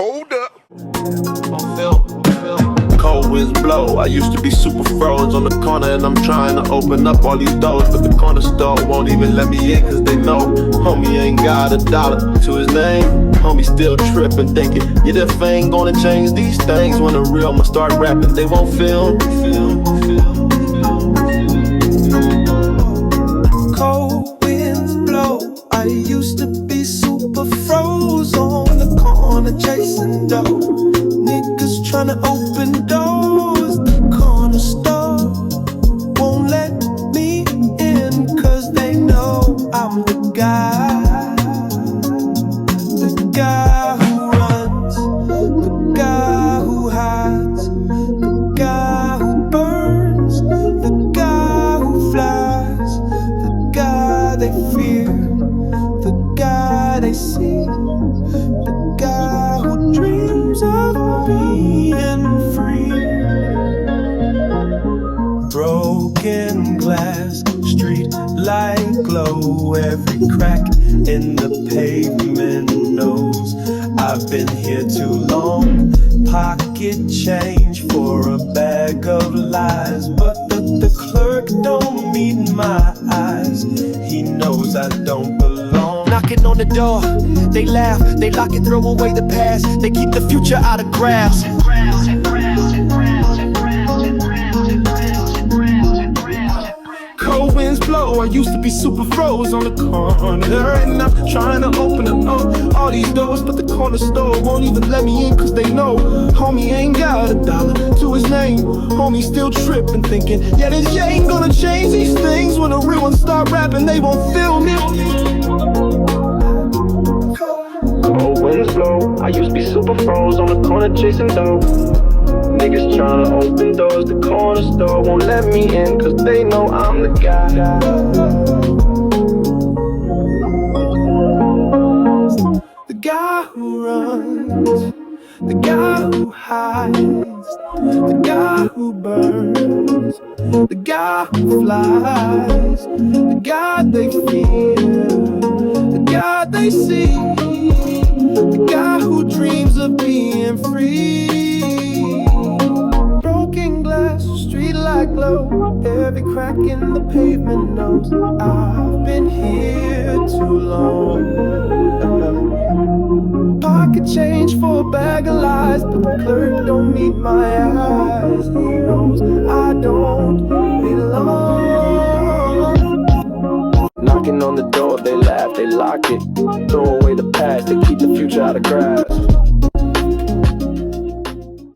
Hold up. Cold winds blow. I used to be super froze on the corner, and I'm trying to open up all these doors, but the corner store won't even let me in, cause they know homie ain't got $1 to his name. Homie still tripping, thinking, yeah, that ain't gonna change these things. When the real I'ma start rapping, they won't feel. Cold winds blow. I used to be super froze on the corner chasing dough. Niggas tryna open doors. The corner store won't let me in, cause they know I'm the guy. The guy who runs, the guy who hides, the guy who burns, the guy who flies, the guy they fear, the guy they see, the guy who dreams of being free. Broken glass, street light glow, every crack in the pavement knows I've been here too long. Pocket change for a bag of lies, but the clerk don't meet my eyes. He knows I don't belong. Knocking on the door, they laugh, they lock it, throw away the past. They keep the future out of grasp. Cold winds blow. I used to be super froze on the corner, and I'm trying to open up all these doors, but the corner store won't even let me in, cause they know homie ain't got $1 to his name. Homie still tripping, thinking, yeah, this ain't gonna change these things. When the real ones start rapping, they won't feel me. Cold winds blow. I used to be super froze on the corner chasing dough. Niggas tryna open doors, the corner store won't let me in, cause they know I'm the guy. The guy who runs, the guy who hides, the guy who burns, the guy who flies, the guy they fear, the guy they see, the guy who dreams of being free. Broken glass, street light glow, every crack in the pavement knows I've been here too long. Pocket change for a bag of lies, but the clerk don't meet my eyes. He knows I don't belong. Knocking on the door, they laugh, they lock it, throw away the past, they keep the future out of grasp.